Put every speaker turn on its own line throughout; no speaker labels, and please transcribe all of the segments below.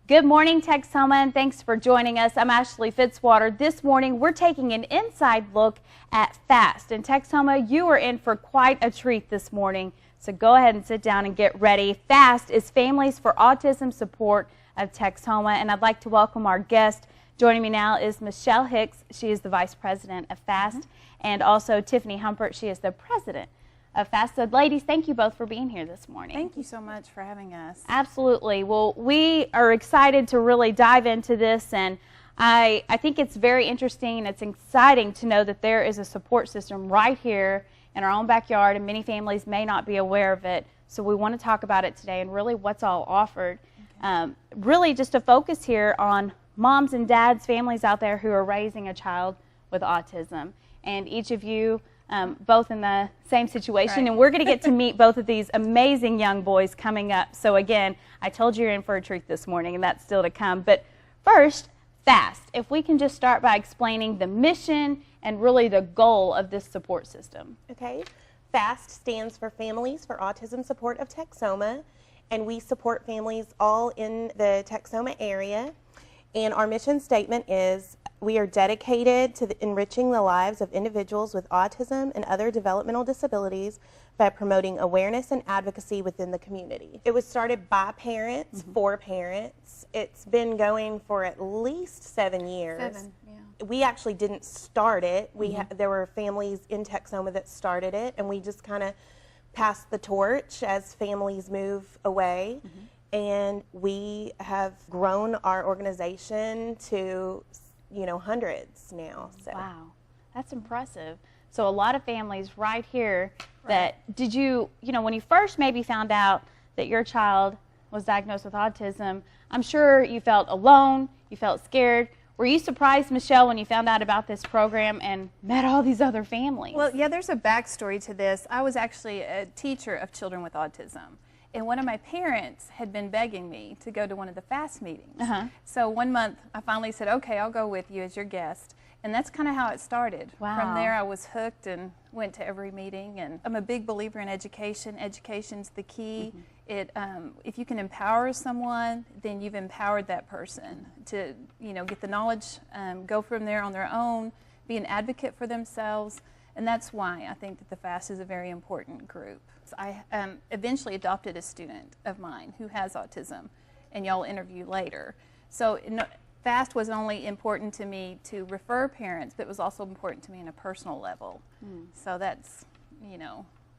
Good morning, Texoma, and thanks for joining us. I'm Ashley Fitzwater. This morning, we're taking an inside look at FAST. And Texoma, you are in for quite a treat this morning, so go ahead and sit down and get ready. FAST is Families for Autism Support of Texoma, and I'd like to welcome our guest. Joining me now is Michelle Hicks. She is the Vice President of FAST, and also Tiffany Humpert. She is the President of FAST. So, ladies, thank you both for being here this morning.
Thank you so much for having us.
Absolutely. Well, we are excited to really dive into this, and I think it's very interesting and it's exciting to know that there is a support system right here in our own backyard, and many families may not be aware of it. So we want to talk about it today and really what's all offered. Really just to focus here on moms and dads, families out there who are raising a child with autism. And each of you both in the same situation, right. And we're going to get to meet both of these amazing young boys coming up. So again, I told you you're in for a treat this morning, and that's still to come. But first, FAST. If we can just start by explaining the mission and really the goal of this support system.
Okay. FAST stands for Families for Autism Support of Texoma, and we support families all in the Texoma area. And our mission statement is, we are dedicated to enriching the lives of individuals with autism and other developmental disabilities by promoting awareness and advocacy within the community. It was started by parents, for parents. It's been going for at least 7 years. We actually didn't start it. There were families in Texoma that started it, and we just kind of passed the torch as families move away. And we have grown our organization to hundreds now. So.
Wow, that's impressive. So a lot of families right here that, did you, when you first maybe found out that your child was diagnosed with autism, I'm sure you felt alone, you felt scared. Were you surprised, Michelle, when you found out about this program and met all these other families?
Well, yeah, there's a backstory to this. I was actually a teacher of children with autism. And one of my parents had been begging me to go to one of the FAST meetings. So one month, I finally said, okay, I'll go with you as your guest. And that's kind of how it started.
Wow.
From there, I was hooked and went to every meeting. And I'm a big believer in education. Education's the key. If you can empower someone, then you've empowered that person to, get the knowledge, go from there on their own, be an advocate for themselves. And that's why I think that the FAST is a very important group. I eventually adopted a student of mine who has autism, and y'all interview later. So FAST was only important to me to refer parents, but it was also important to me on a personal level. So that's,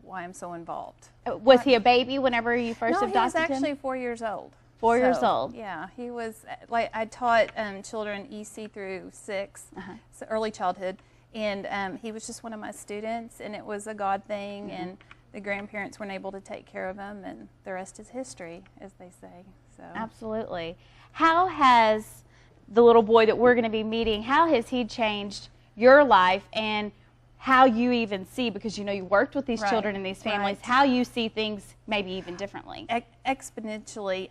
why I'm so involved.
Was he a baby whenever you first adopted him?
No, he was actually 4 years old.
4 years old?
Yeah, he was, I taught children EC through 6, so early childhood. And he was just one of my students, and it was a God thing, and the grandparents weren't able to take care of him, and the rest is history, as they say. So.
Absolutely. How has the little boy that we're going to be meeting, how has he changed your life and how you even see, because you worked with these children and these families, how you see things maybe even differently?
Exponentially.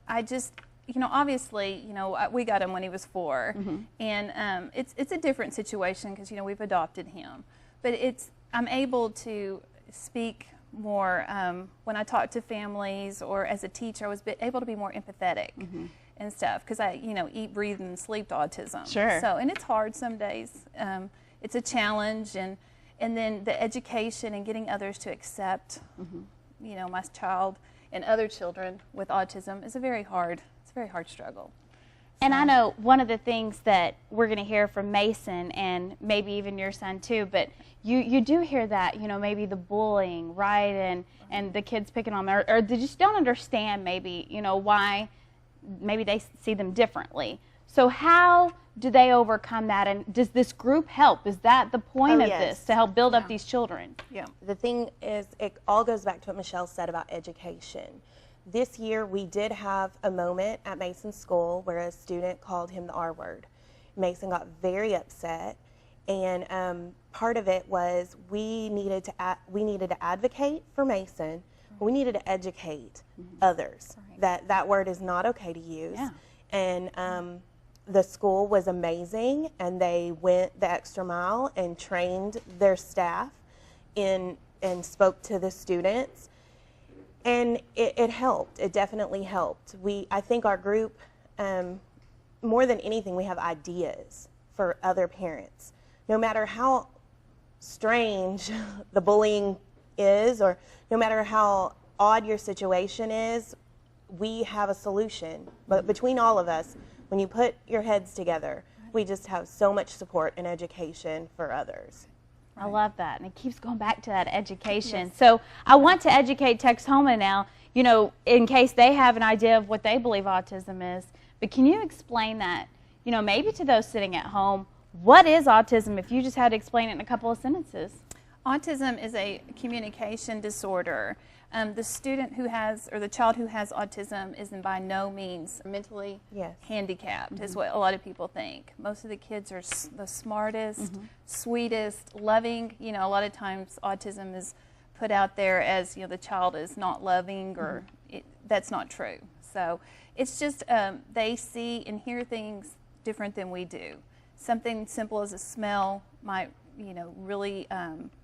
I just... obviously, we got him when he was 4, and it's a different situation because, we've adopted him. But I'm able to speak more when I talk to families, or as a teacher, I was able to be more empathetic and stuff because I, eat, breathe, and sleep autism.
Sure.
So, and it's hard some days. It's a challenge, and then the education and getting others to accept, my child and other children with autism is a very hard struggle.
And I know one of the things that we're going to hear from Mason, and maybe even your son too, but you do hear that, maybe the bullying, right, and the kids picking on them, or they just don't understand maybe, why maybe they see them differently. So how do they overcome that, and does this group help? Is that the point of this, to help build up these children?
Yeah. The thing is, it all goes back to what Michelle said about education. This year, we did have a moment at Mason's school where a student called him the R word. Mason got very upset, and part of it was we needed to advocate for Mason. We needed to educate others that word is not okay to use. And the school was amazing, and they went the extra mile and trained their staff and spoke to the students. And it helped. It definitely helped. I think our group more than anything, we have ideas for other parents. No matter how strange the bullying is, or no matter how odd your situation is, we have a solution. But between all of us, when you put your heads together, we just have so much support and education for others.
I love that, and it keeps going back to that education.
Yes.
So I want to educate Texhoma now, you know, in case they have an idea of what they believe autism is. But can you explain that, you know, maybe to those sitting at home, what is autism if you just had to explain it in a couple of sentences?
Autism is a communication disorder. The student who has, or the child who has autism is by no means mentally
Yes.
handicapped, is what a lot of people think. Most of the kids are the smartest, sweetest, loving. You know, a lot of times autism is put out there as, you know, the child is not loving, or that's not true. So it's just they see and hear things different than we do. Something simple as a smell might, you know, really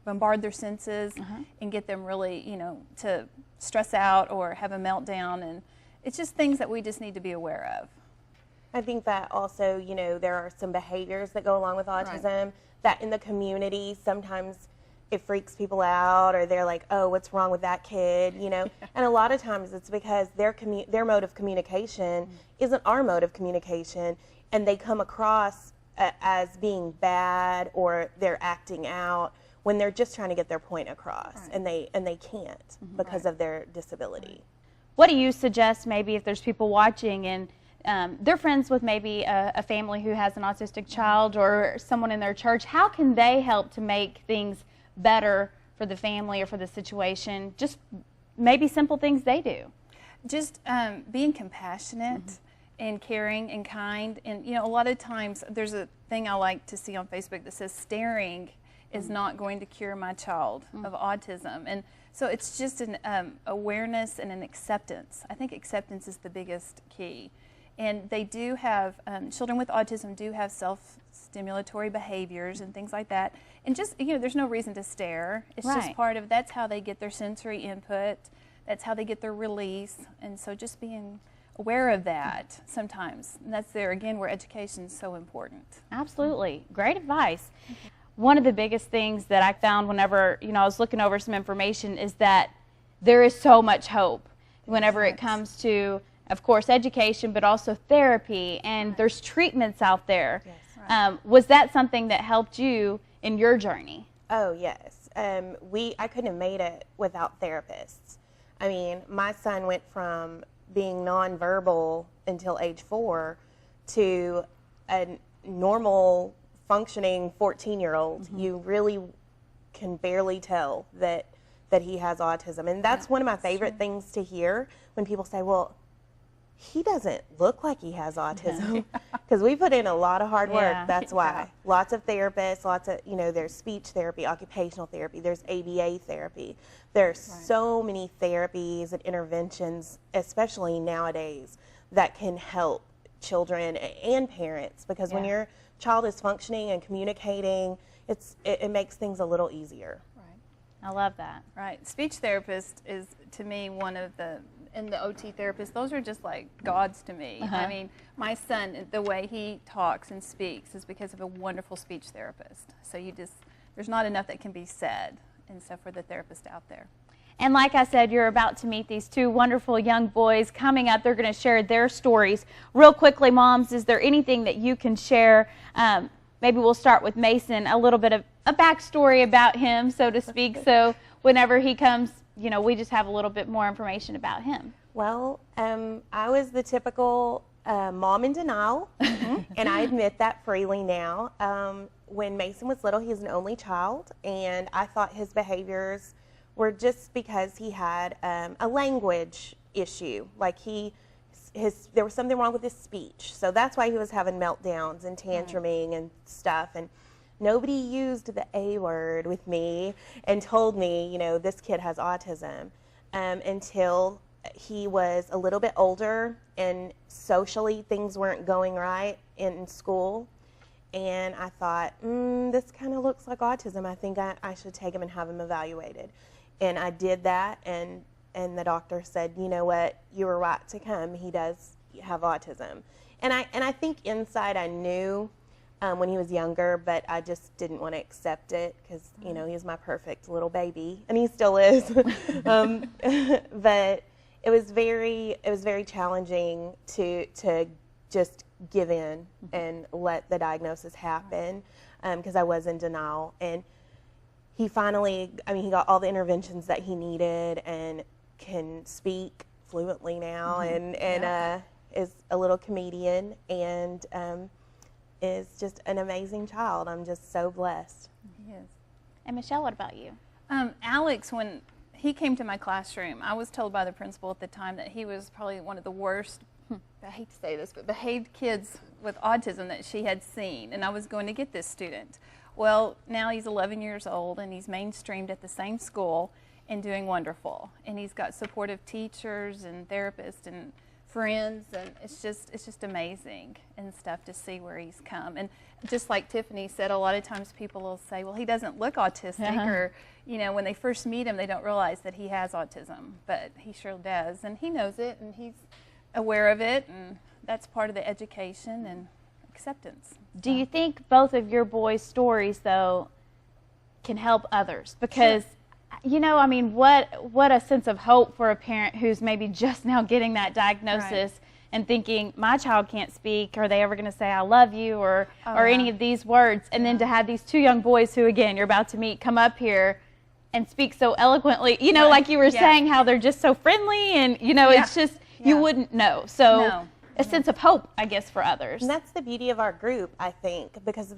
bombard their senses and get them really, you know, to stress out or have a meltdown. And it's just things that we just need to be aware of.
I think that also, you know, there are some behaviors that go along with autism that in the community sometimes it freaks people out, or they're like, oh, what's wrong with that kid, you know? And a lot of times it's because their mode of communication isn't our mode of communication, and they come across as being bad, or they're acting out when they're just trying to get their point across, and they can't because of their disability.
What do you suggest maybe if there's people watching and they're friends with maybe a family who has an autistic child or someone in their church? How can they help to make things better for the family or for the situation? Just maybe simple things they do.
Just being compassionate and caring and kind. And, you know, a lot of times there's a thing I like to see on Facebook that says staring is not going to cure my child of autism. And so it's just an awareness and an acceptance. I think acceptance is the biggest key. And they do have, children with autism do have self-stimulatory behaviors and things like that. And just, you know, there's no reason to stare. It's just part of, that's how they get their sensory input. That's how they get their release. And so just being aware of that sometimes. And that's there, again, where education is so important.
Absolutely. Great advice. One of the biggest things that I found whenever, you know, I was looking over some information is that there is so much hope whenever it comes to, of course, education, but also therapy, and there's treatments out there.
Yes.
Was that something that helped you in your journey?
Oh, yes. I couldn't have made it without therapists. I mean, my son went from being nonverbal until age 4 to a normal functioning 14-year-old. You really can barely tell that he has autism. And that's one of my favorite things to hear when people say, well, he doesn't look like he has autism, because we put in a lot of hard work. That's why. Lots of therapists, lots of, you know, there's speech therapy, occupational therapy, there's ABA therapy. There's so many therapies and interventions, especially nowadays, that can help children and parents, because when your child is functioning and communicating, it makes things a little easier.
I love that.
Right. Speech therapist is, to me, one of the, and the OT therapist, those are just like gods to me. I mean, my son, the way he talks and speaks is because of a wonderful speech therapist. So there's not enough that can be said, and so for the therapist out there.
And like I said, you're about to meet these two wonderful young boys coming up. They're going to share their stories. Real quickly, moms, is there anything that you can share? Maybe we'll start with Mason, a little bit of a backstory about him, so to speak, so whenever he comes, you know, we just have a little bit more information about him.
Well, I was the typical mom in denial, and I admit that freely now. When Mason was little, he was an only child, and I thought his behaviors were just because he had a language issue. Like there was something wrong with his speech, so that's why he was having meltdowns and tantruming and stuff. And nobody used the A word with me and told me, you know, this kid has autism, until he was a little bit older and socially things weren't going right in school. And I thought, this kind of looks like autism. I think I should take him and have him evaluated. And I did that, and the doctor said, you know what, you were right to come. He does have autism. And I think inside I knew when he was younger, but I just didn't want to accept it because, you know, he was my perfect little baby, and he still is. But it was very challenging to just give in and let the diagnosis happen because I was in denial. And he finally, he got all the interventions that he needed and can speak fluently now, and is a little comedian, and is just an amazing child. I'm just so blessed.
He is.
And Michelle, what about you?
Alex, when he came to my classroom, I was told by the principal at the time that he was probably one of the worst, I hate to say this, but behaved kids with autism that she had seen, and I was going to get this student. Well, now he's 11 years old, and he's mainstreamed at the same school and doing wonderful. And he's got supportive teachers and therapists and friends, and it's just amazing and stuff to see where he's come. And just like Tiffany said, a lot of times people will say, well, he doesn't look autistic, or, you know, when they first meet him, they don't realize that he has autism, but he sure does, and he knows it, and he's aware of it, and that's part of the education and acceptance.
Do you think both of your boys' stories, though, can help others? Because, you know, I mean, what a sense of hope for a parent who's maybe just now getting that diagnosis and thinking, my child can't speak. Are they ever going to say, I love you, or any of these words? And then to have these two young boys who, again, you're about to meet, come up here and speak so eloquently, you know, like you were saying, how they're just so friendly, and, you know, it's just, you wouldn't know. So a sense of hope, I guess, for others.
And that's the beauty of our group, I think, because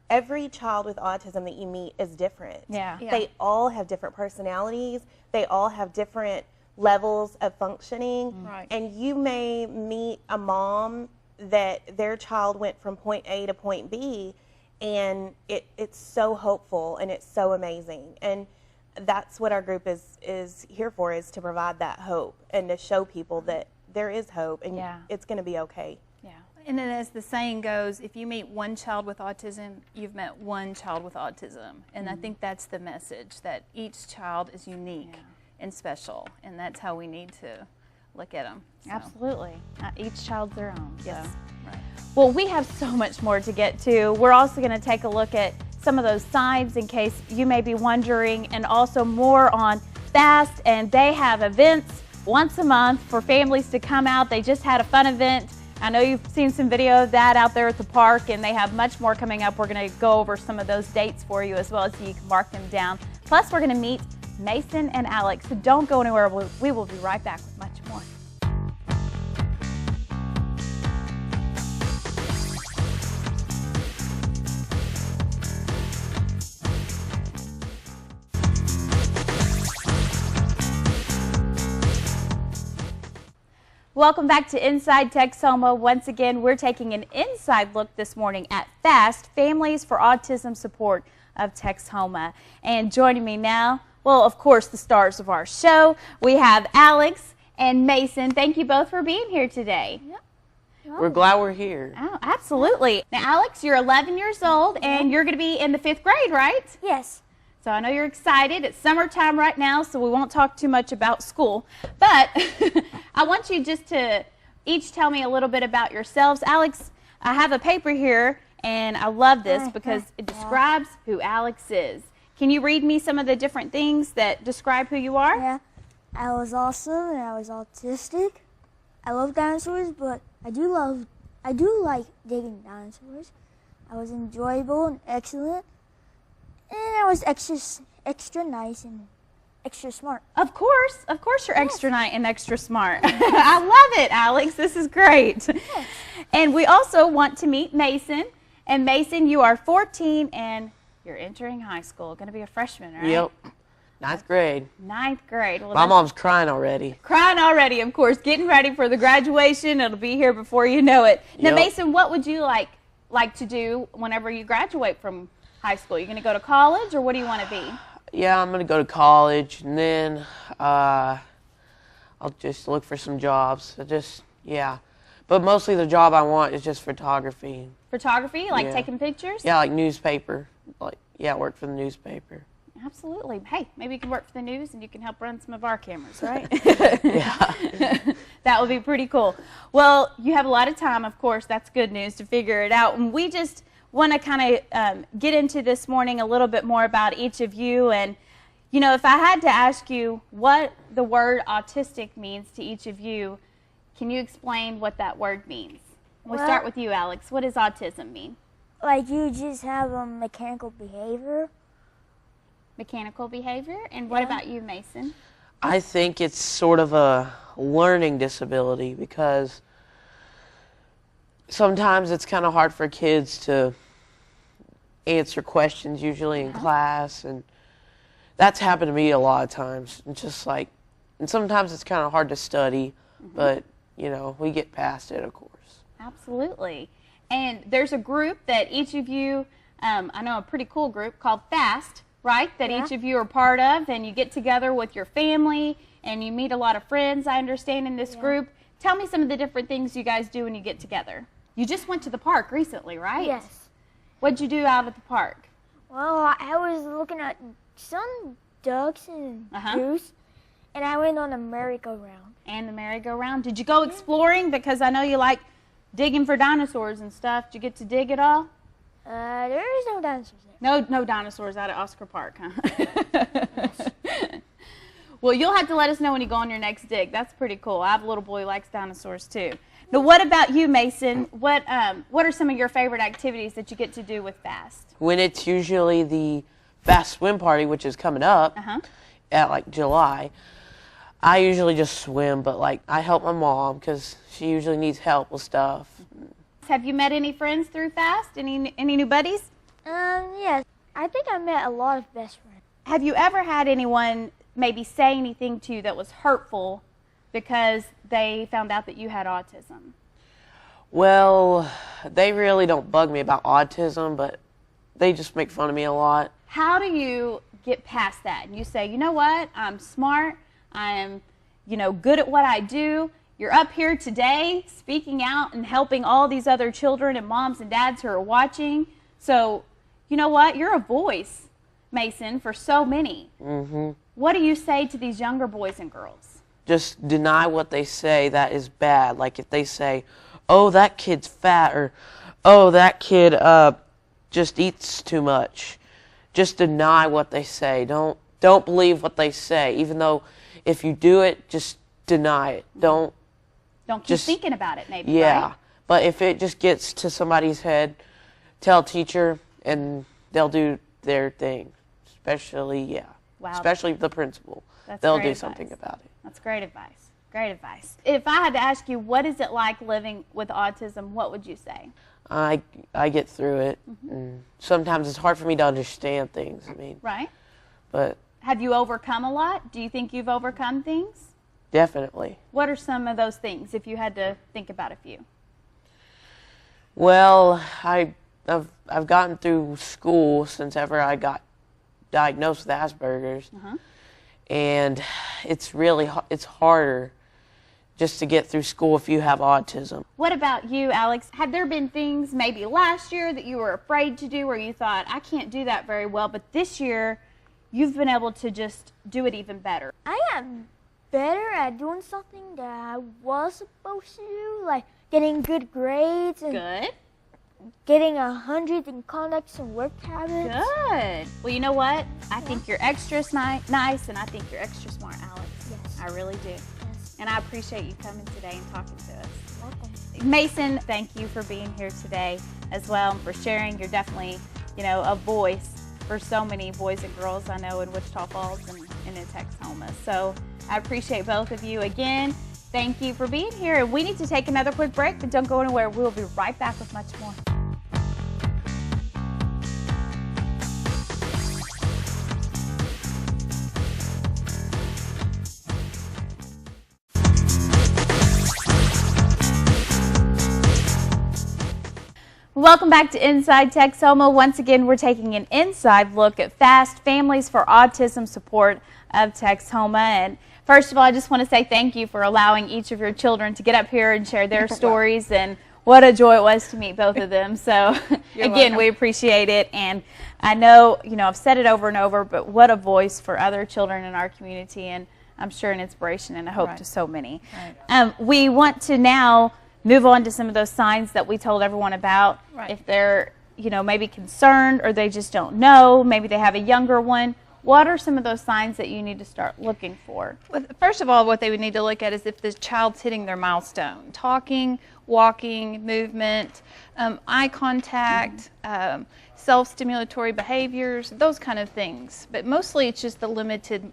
every child with autism that you meet is different.
Yeah.
They all have different personalities. They all have different levels of functioning.
Right.
And you may meet a mom that their child went from point A to point B, and it's so hopeful and it's so amazing. And that's what our group is here for, is to provide that hope and to show people that there is hope, and it's going to be okay.
Yeah.
And then, as the saying goes, if you meet one child with autism, you've met one child with autism. And I think that's the message, that each child is unique and special, and that's how we need to look at them. So.
Absolutely. Each child's their own.
Yes.
So.
Right.
Well, we have so much more to get to. We're also going to take a look at some of those signs in case you may be wondering, and also more on FAST. And they have events once a month for families to come out. They just had a fun event. I know you've seen some video of that out there at the park, and they have much more coming up. We're going to go over some of those dates for you as well, so you can mark them down. Plus, we're going to meet Mason and Alex. So don't go anywhere. We will be right back with much more. Welcome back to Inside Texoma. Once again, we're taking an inside look this morning at FAST, Families for Autism Support of Texoma. And joining me now, well, of course, the stars of our show, we have Alex and Mason. Thank you both for being here today.
We're glad we're here.
Oh, absolutely. Now, Alex, you're 11 years old, and you're going to be in the 5th grade, right?
Yes.
So I know you're excited. It's summertime right now, so we won't talk too much about school. But I want you just to each tell me a little bit about yourselves. Alex, I have a paper here, and I love this because it describes who Alex is. Can you read me some of the different things that describe who you are?
Yeah. I was awesome and I was autistic. I love dinosaurs, but I do like digging dinosaurs. I was enjoyable and excellent. And I was extra nice and extra smart.
Of course you're extra nice and extra smart. I love it, Alex. This is great. Yes. And we also want to meet Mason. And Mason, you are 14 and you're entering high school. Going to be a freshman, right?
Yep. 9th grade.
9th grade. Well,
My mom's crying already.
Crying already, of course. Getting ready for the graduation. It'll be here before you know it. Now,
Yep.
Mason, what would you like to do whenever you graduate from high school? You're going to go to college, or what do you want to be?
Yeah, I'm going to go to college, and then I'll just look for some jobs. But mostly the job I want is just photography.
Photography? Like
Yeah.
taking pictures?
Yeah, like newspaper. Work for the newspaper.
Absolutely. Hey, maybe you can work for the news and you can help run some of our cameras, right?
Yeah.
That would be pretty cool. Well, you have a lot of time, of course. That's good news to figure it out. And we just want to kind of get into this morning a little bit more about each of you. And, you know, if I had to ask you what the word autistic means to each of you, can you explain what that word means? We'll start with you, Alex. What does autism mean?
Like you just have a mechanical behavior.
Mechanical behavior. And what about you, Mason?
I think it's sort of a learning disability because sometimes it's kind of hard for kids to answer questions usually in class, and that's happened to me a lot of times. And just like, and sometimes it's kind of hard to study, but you know, we get past it, of course.
Absolutely. And there's a group that each of you, I know a pretty cool group called FAST, right? That each of you are part of, and you get together with your family, and you meet a lot of friends, I understand, in this group. Tell me some of the different things you guys do when you get together. You just went to the park recently, right?
Yes.
What'd you do out at the park?
Well, I was looking at some ducks and goose, and I went on a merry-go-round.
And the merry-go-round. Did you go exploring? Because I know you like digging for dinosaurs and stuff. Did you get to dig at all?
There is no dinosaurs there.
No dinosaurs out at Oscar Park, huh? Well, you'll have to let us know when you go on your next dig. That's pretty cool. I have a little boy who likes dinosaurs too. Now, what about you, Mason? What are some of your favorite activities that you get to do with FAST?
When it's usually the FAST swim party, which is coming up at like July, I usually just swim, but like I help my mom because she usually needs help with stuff.
Have you met any friends through FAST? Any new buddies?
Yes. I think I met a lot of best friends.
Have you ever had anyone maybe say anything to you that was hurtful because they found out that you had autism?
Well, they really don't bug me about autism, but they just make fun of me a lot.
How do you get past that? And you say, you know what? I'm smart. I am, good at what I do. You're up here today speaking out and helping all these other children and moms and dads who are watching. So, you know what? You're a voice, Mason, for so many. What do you say to these younger boys and girls?
Just deny what they say that is bad. Like if they say, oh, that kid's fat, or oh, that kid just eats too much. Just deny what they say. Don't believe what they say. Even though if you do it, just deny it. Don't
keep thinking about it, maybe,
yeah.
Right?
But if it just gets to somebody's head, tell teacher, and they'll do their thing. Especially the principal. They'll do something about it.
That's great advice. Great advice. If I had to ask you, what is it like living with autism, what would you say?
I get through it. And sometimes it's hard for me to understand things.
Right.
But
have you overcome a lot? Do you think you've overcome things?
Definitely.
What are some of those things, if you had to think about a few?
Well, I've gotten through school since ever I got diagnosed with Asperger's, and it's harder just to get through school if you have autism.
What about you, Alex? Have there been things maybe last year that you were afraid to do, where you thought, I can't do that very well, but this year you've been able to just do it even better?
I am better at doing something that I was supposed to do, like getting good grades and
Good.
getting 100 in conduct and work habits.
Good. Well, you know what? I think you're extra nice, and I think you're extra smart, Alex.
Yes.
I really do.
Yes.
And I appreciate you coming today and talking to us.
Welcome.
Mason, thank you for being here today as well, and for sharing. You're definitely, a voice for so many boys and girls I know in Wichita Falls and in Texoma. So I appreciate both of you again. Thank you for being here. We need to take another quick break, but don't go anywhere. We'll be right back with much more. Welcome back to Inside Texoma. Once again, we're taking an inside look at FAST, Families for Autism Support of Texoma. And first of all, I just want to say thank you for allowing each of your children to get up here and share their stories. And what a joy it was to meet both of them. So again,
welcome.
we appreciate it. And I know, I've said it over and over, but what a voice for other children in our community. And I'm sure, an inspiration and a hope
Right.
to so many.
Right.
We want to now move on to some of those signs that we told everyone about.
Right.
If they're, maybe concerned or they just don't know, maybe they have a younger one. What are some of those signs that you need to start looking for?
Well, first of all, what they would need to look at is if the child's hitting their milestone. Talking, walking, movement, eye contact, self-stimulatory behaviors, those kind of things. But mostly it's just the limited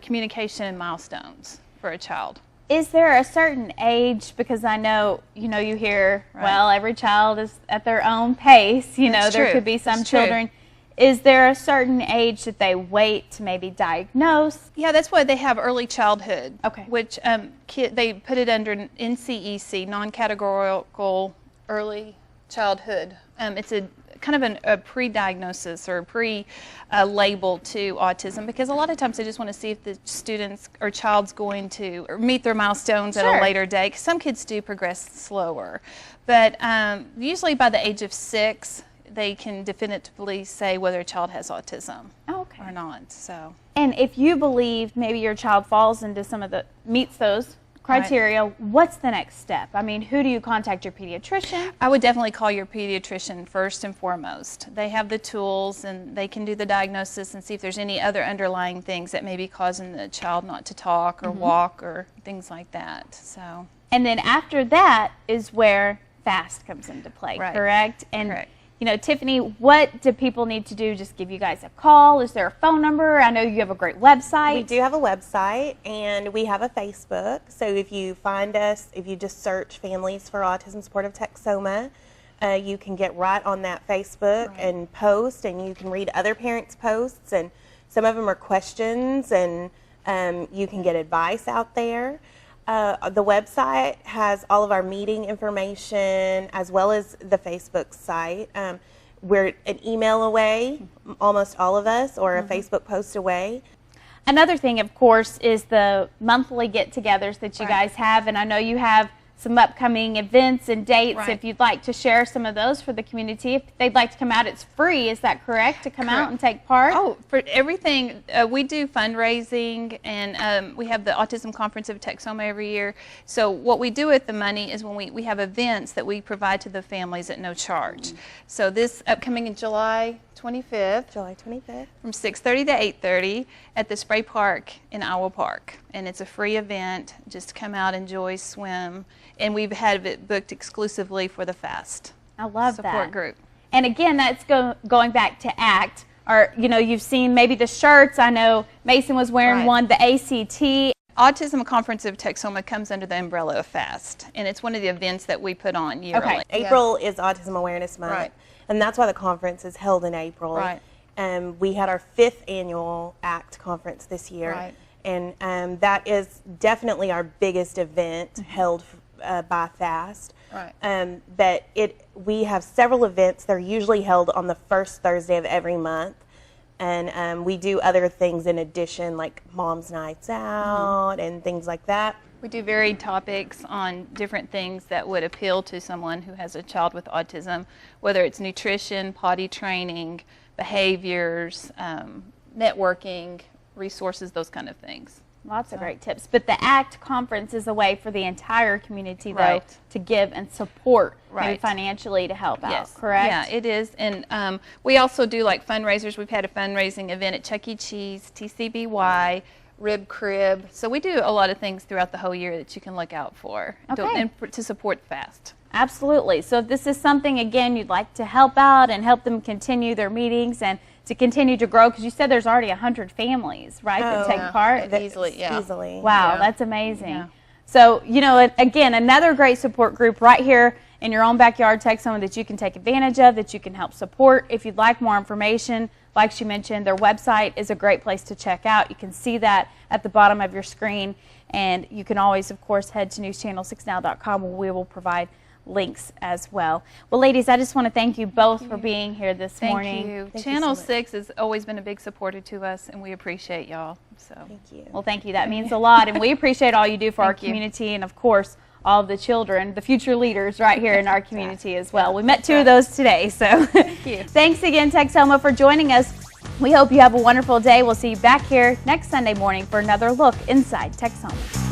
communication and milestones for a child.
Is there a certain age, because I know, you hear,
Right.
well, every child is at their own pace,
That's
there
true.
could be some
That's true.
children. Is there a certain age that they wait to maybe diagnose?
Yeah, that's why they have early childhood.
Okay.
Which they put it under NCEC, non-categorical early childhood. It's a kind of a pre-diagnosis or pre-label to autism, because a lot of times they just want to see if the students or child's going to meet their milestones at
Sure.
a later date. 'Cause some kids do progress slower, but usually by the age of 6, they can definitively say whether a child has autism
Okay.
or not. So.
And if you believe maybe your child falls into meets those criteria, what's the next step? I mean, who do you contact? Your pediatrician?
I would definitely call your pediatrician first and foremost. They have the tools and they can do the diagnosis and see if there's any other underlying things that may be causing the child not to talk or walk or things like that. So.
And then after that is where FAST comes into play,
Right.
correct? And
Correct.
Tiffany, what do people need to do? Just give you guys a call? Is there a phone number? I know you have a great website.
We do have a website and we have a Facebook. So if you find us, if you just search Families for Autism Support of Texoma, you can get right on that Facebook and post, and you can read other parents' posts, and some of them are questions, and you can get advice out there. The website has all of our meeting information as well as the Facebook site. We're an email away, almost all of us, or a Facebook post away.
Another thing, of course, is the monthly get-togethers that you
Right.
guys have, and I know you have some upcoming events and dates.
Right.
If you'd like to share some of those for the community, if they'd like to come out, it's free. Is that correct, to come out
Correct.
and take part?
Oh, for everything, we do fundraising, and we have the Autism Conference of Texoma every year. So what we do with the money is when we have events that we provide to the families at no charge. So this upcoming in July 25th,
July 25th.
from 6:30 to 8:30 at the Spray Park in Iowa Park. And it's a free event. Just come out, enjoy, swim. And we've had it booked exclusively for the FAST
I love
support
that.
group.
And again, that's going back to ACT. Or, you've seen maybe the shirts. I know Mason was wearing
Right.
one, the ACT.
Autism Conference of Texoma comes under the umbrella of FAST, and it's one of the events that we put on yearly.
Okay.
April is Autism Awareness Month,
Right.
and that's why the conference is held in April.
Right.
We had our 5th annual ACT conference this year,
Right.
and that is definitely our biggest event held by FAST.
Right.
But we have several events. They're usually held on the first Thursday of every month. And we do other things in addition, like Mom's Nights Out and things like that.
We do varied topics on different things that would appeal to someone who has a child with autism, whether it's nutrition, potty training, behaviors, networking, resources, those kind of things.
Lots of great tips. But the ACT conference is a way for the entire community, though,
Right.
to give and support, maybe
Right.
financially, to help out,
Yes.
correct?
Yeah, it is. And we also do like fundraisers. We've had a fundraising event at Chuck E. Cheese, TCBY, Rib Crib. So we do a lot of things throughout the whole year that you can look out for
Okay.
to support FAST.
Absolutely. So if this is something, again, you'd like to help out and help them continue their meetings and to continue to grow, because you said there's already 100 families, right, that take part?
That's
Easily, yeah.
Easily.
Wow,
Yeah.
that's amazing.
Yeah.
So, again, another great support group right here in your own backyard, Texoma, that you can take advantage of, that you can help support. If you'd like more information, like she mentioned, their website is a great place to check out. You can see that at the bottom of your screen, and you can always, of course, head to newschannel6now.com, where we will provide links as well. Well, ladies, I just want to thank you both for being here this morning.
Thank you.
Thank you
Channel
so much.
6 has always been a big supporter to us, and we appreciate y'all. So.
Thank you.
Well, thank you. That means a lot, and we appreciate all you do for our
Thank you.
community, and of course, all of the children, the future leaders right here in our community as well. We met two of those today, so
you.
thanks again, Texoma, for joining us. We hope you have a wonderful day. We'll see you back here next Sunday morning for another look inside Texoma.